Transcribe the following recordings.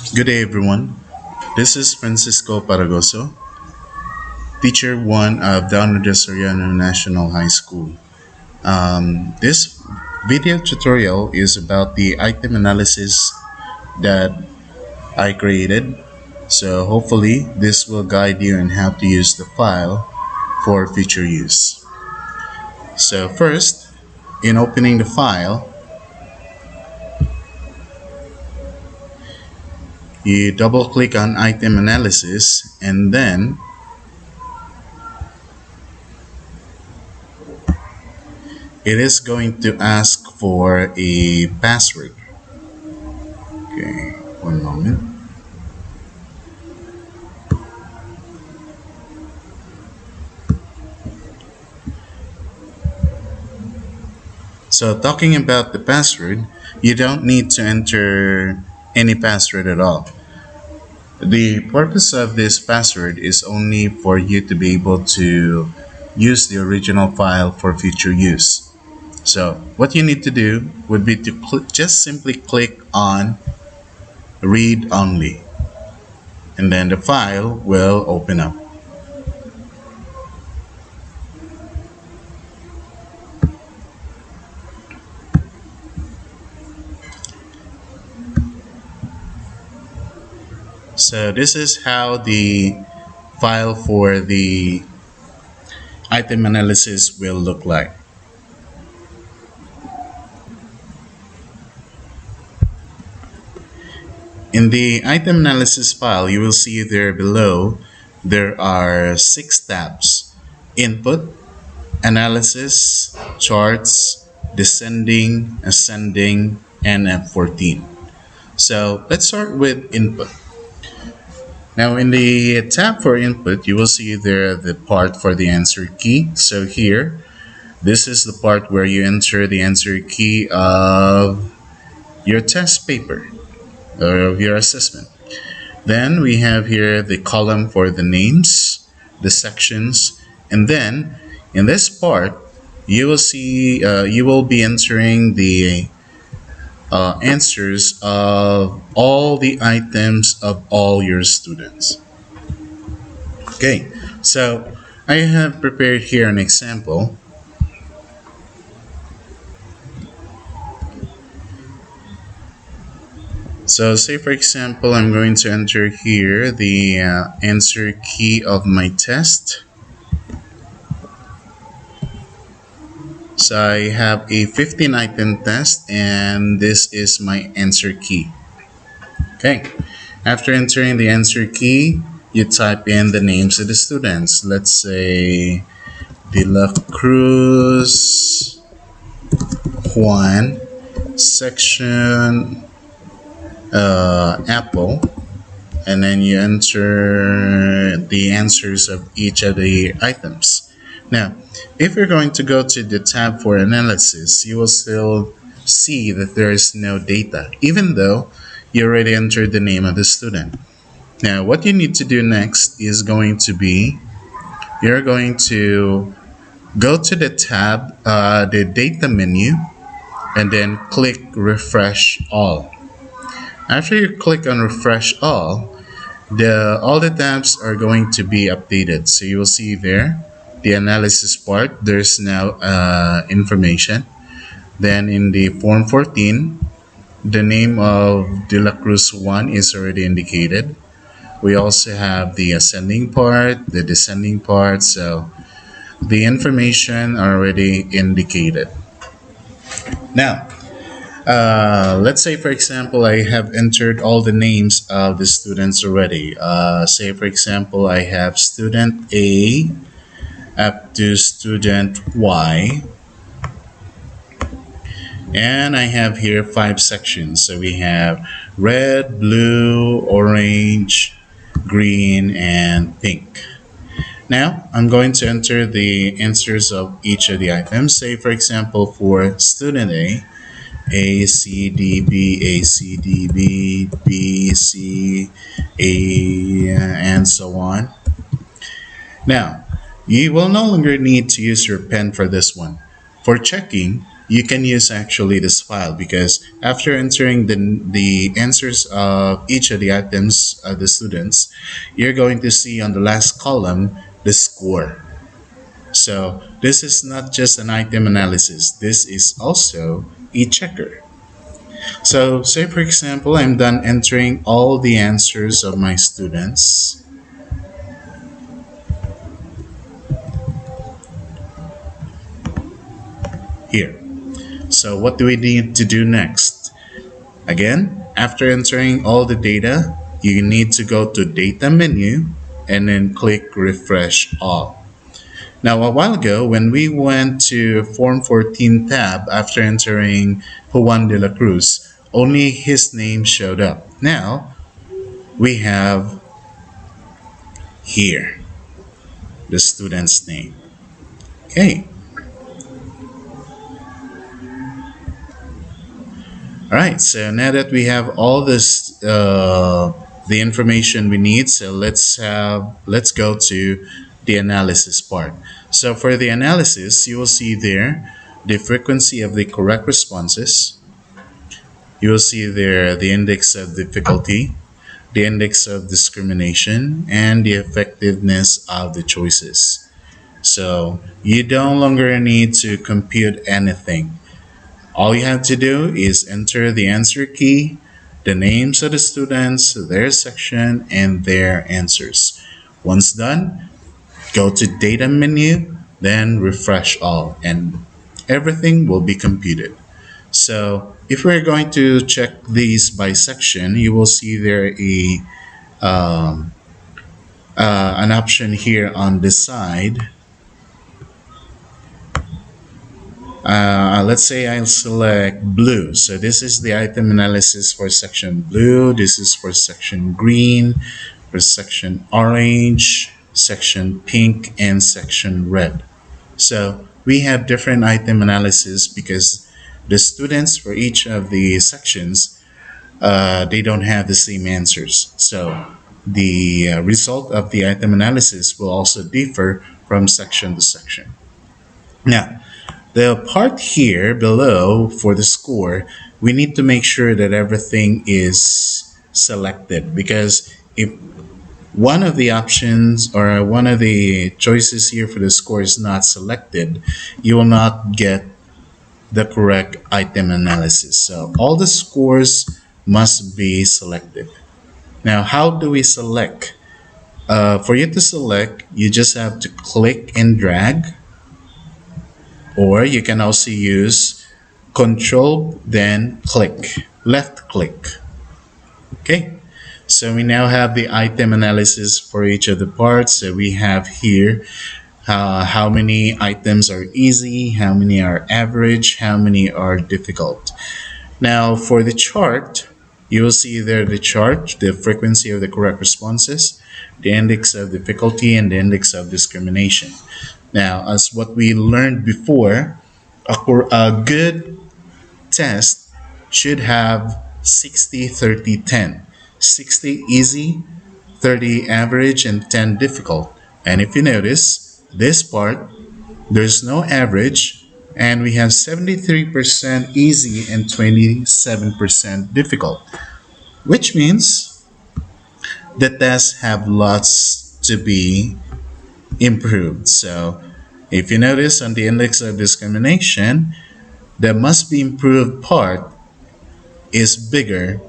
Good day, everyone. This is Francisco Paragoso, Teacher 1 of Down de Soriano National High School. This video tutorial is about the item analysis that I created. So hopefully this will guide you on how to use the file for future use. So first, in opening the file, you double click on item analysis and then it is going to ask for a password. Okay, one moment. So talking about the password, you don't need to enter any password at all. The purpose of this password is only for you to be able to use the original file for future use. So what you need to do would be to just simply click on read only, and then the file will open up. So this is how the file for the item analysis will look like. In the item analysis file, you will see there below, there are 6 tabs: input, analysis, charts, descending, ascending, and F14. So let's start with input. Now in the tab for input, you will see there the part for the answer key. So here, this is the part where you enter the answer key of your test paper or of your assessment. Then we have here the column for the names, the sections, and then in this part, you will see you will be entering the answers of all the items of all your students. Okay, so I have prepared here an example. So say for example, I'm going to enter here the answer key of my test. So I have a 15 item test and this is my answer key. Okay, after entering the answer key, you type in the names of the students. Let's say De La Cruz Juan, section Apple, and then you enter the answers of each of the items. Now, if you're going to go to the tab for analysis, you will still see that there is no data, even though you already entered the name of the student. Now, what you need to do next is going to be, you're going to go to the tab, the data menu, and then click refresh all. After you click on refresh all the tabs are going to be updated. So you will see there, the analysis part, there's now information. Then in the form 14, the name of De La Cruz 1 is already indicated. We also have the ascending part, the descending part, so the information are already indicated. Now, let's say for example, I have entered all the names of the students already. Say for example, I have student A up to student Y, and I have here 5 sections. So we have red, blue, orange, green, and pink. Now I'm going to enter the answers of each of the items. Say for example, for student A, C, D, B, A, C, D, B, B, C, A, and so on. Now, you will no longer need to use your pen for this one. For checking, you can use actually this file, because after entering the answers of each of the items of the students, you're going to see on the last column the score. So this is not just an item analysis, this is also a checker. So say for example, I'm done entering all the answers of my students. Here. So what do we need to do next? Again, after entering all the data, you need to go to Data menu and then click Refresh All. Now, a while ago, when we went to Form 14 tab after entering Juan de la Cruz, only his name showed up. Now, we have here the student's name. Okay. All right, so now that we have all this, the information we need, so let's go to the analysis part. So for the analysis, you will see there the frequency of the correct responses. You will see there the index of difficulty, the index of discrimination, and the effectiveness of the choices. So you no longer need to compute anything. All you have to do is enter the answer key, the names of the students, their section, and their answers. Once done, go to Data menu, then refresh all, and everything will be computed. So if we're going to check these by section, you will see there um, an option here on the side. Let's say I'll select blue. So this is the item analysis for section blue. This is for section green, for section orange, section pink, and section red. So we have different item analysis because the students for each of the sections, they don't have the same answers. So the result of the item analysis will also differ from section to section. Now, the part here below for the score, we need to make sure that everything is selected, because if one of the options or one of the choices here for the score is not selected, you will not get the correct item analysis. So all the scores must be selected. Now, how do we select? For you to select, you just have to click and drag, or you can also use Control, then click, left click. Okay, so we now have the item analysis for each of the parts. So we have here how many items are easy, how many are average, how many are difficult. Now for the chart, you will see there the chart, the frequency of the correct responses, the index of difficulty, and the index of discrimination. Now, as what we learned before, a good test should have 60, 30, 10. 60 easy, 30 average, and 10 difficult. And if you notice, this part, there's no average, and we have 73% easy and 27% difficult, which means the tests have lots to be improved. So if you notice on the index of discrimination, the must be improved part is bigger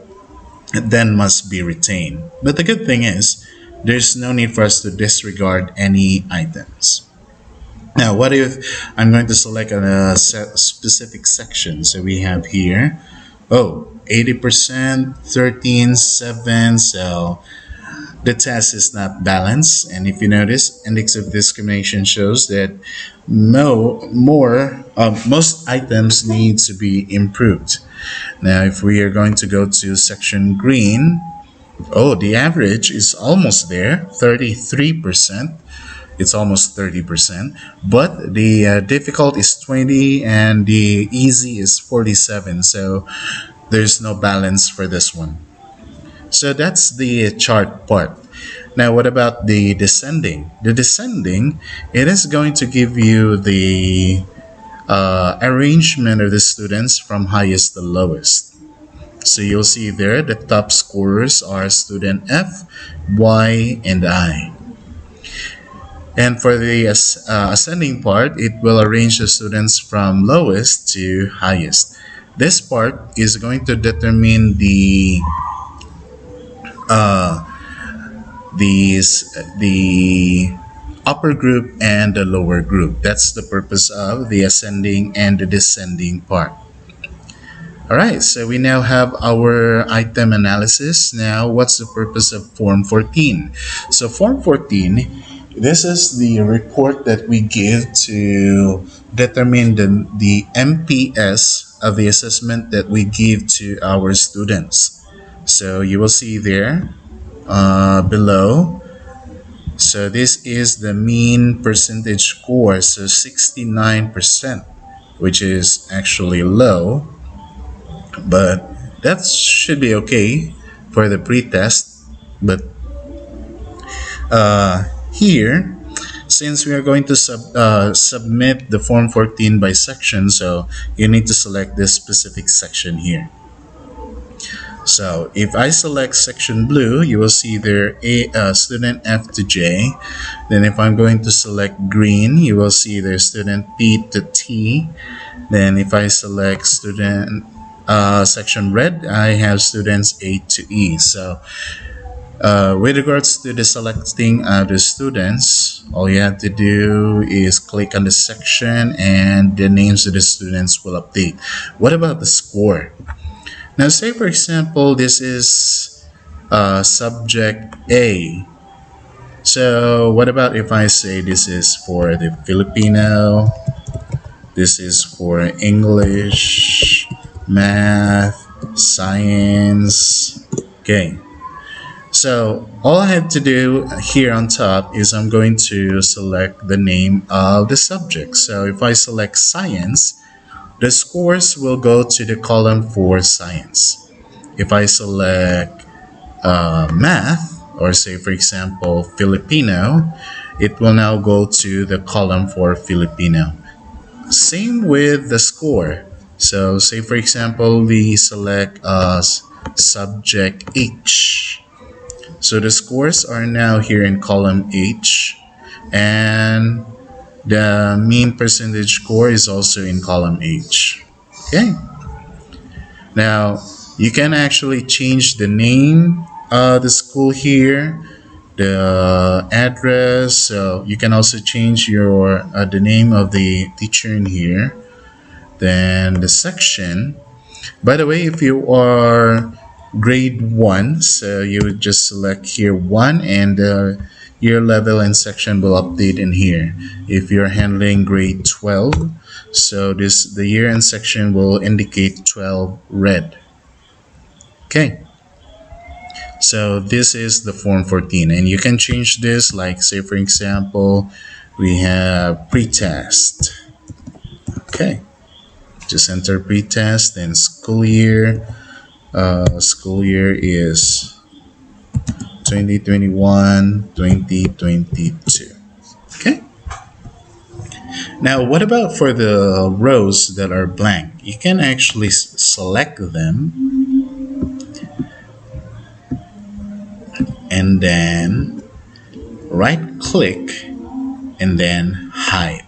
than must be retained. But the good thing is, there's no need for us to disregard any items. Now, what if I'm going to select a specific section? So we have here, 80%, 13, 7, so the test is not balanced. And if you notice, index of discrimination shows that most items need to be improved. Now, if we are going to go to section green, the average is almost there, 33%. It's almost 30%, but the difficult is 20 and the easy is 47. So there's no balance for this one. So that's the chart part. Now, what about the descending? The descending, it is going to give you the arrangement of the students from highest to lowest. So you'll see there the top scorers are student F, Y, and I. And for the ascending part, it will arrange the students from lowest to highest. This part is going to determine uh, the upper group and the lower group. That's the purpose of the ascending and the descending part. All right, so we now have our item analysis. Now, what's the purpose of Form 14? So, Form 14, this is the report that we give to determine the MPS of the assessment that we give to our students. So, you will see there below. So, this is the mean percentage score, so 69%, which is actually low, but that should be okay for the pre-test. But here, since we are going to submit the Form 14 by section, so you need to select this specific section here. So if I select section blue, you will see there student F to J. Then if I'm going to select green, you will see there student P to T. Then if I select student section red, I have students A to E. So with regards to the selecting the students, all you have to do is click on the section and the names of the students will update. What about the score? Now say for example this is subject A. So what about if I say this is for the Filipino, this is for English, math, science. Okay, so all I have to do here on top is I'm going to select the name of the subject. So if I select science, the scores will go to the column for science. If I select math, or say for example Filipino, it will now go to the column for Filipino. Same with the score. So say for example we select subject H. So the scores are now here in column H, and the mean percentage score is also in column H. Okay. Now you can actually change the name of the school here, the address. So you can also change your the name of the teacher in here. Then the section. By the way, if you are grade 1, so you would just select here 1, and year level and section will update in here. If you're handling grade 12, so the year and section will indicate 12 red. Okay, so this is the Form 14, and you can change this, like say for example we have pre-test. Okay, just enter pre-test, then school year. School year is 2021-2022. Okay. Now, what about for the rows that are blank? You can actually select them and then right click and then hide.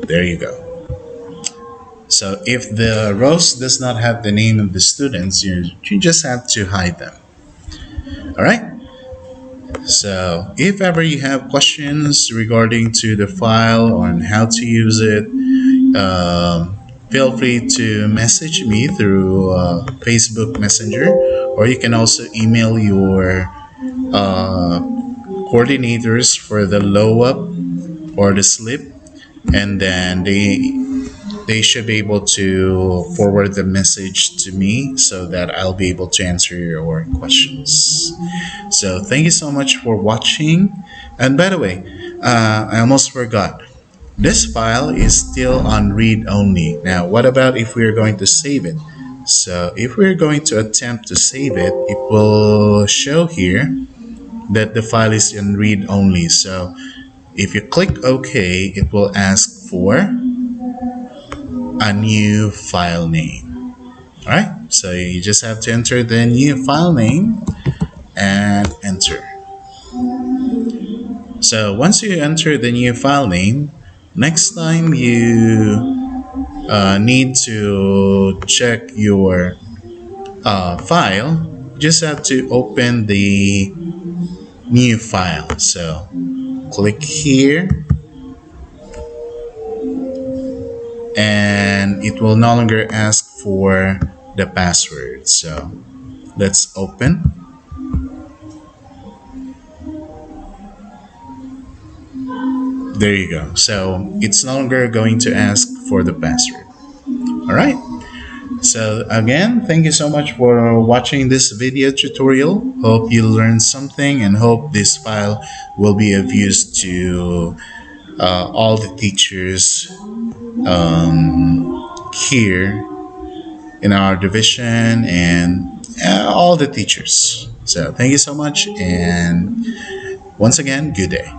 There you go. So if the rows does not have the name of the students, you just have to hide them. All right. So if ever you have questions regarding to the file on how to use it, feel free to message me through Facebook Messenger, or you can also email your coordinators for the low up or the slip, and then they should be able to forward the message to me so that I'll be able to answer your questions. So thank you so much for watching. And by the way, I almost forgot. This file is still on read only. Now, what about if we're going to save it? So if we're going to attempt to save it, it will show here that the file is in read only. So if you click OK, it will ask for a new file name. All right, so you just have to enter the new file name and enter. So once you enter the new file name, next time you need to check your file, you just have to open the new file. So click here, and it will no longer ask for the password. So let's open. There you go. So it's no longer going to ask for the password. All right. So again, thank you so much for watching this video tutorial. Hope you learned something and hope this file will be of use to all the teachers here in our division and all the teachers. So thank you so much, and once again, good day.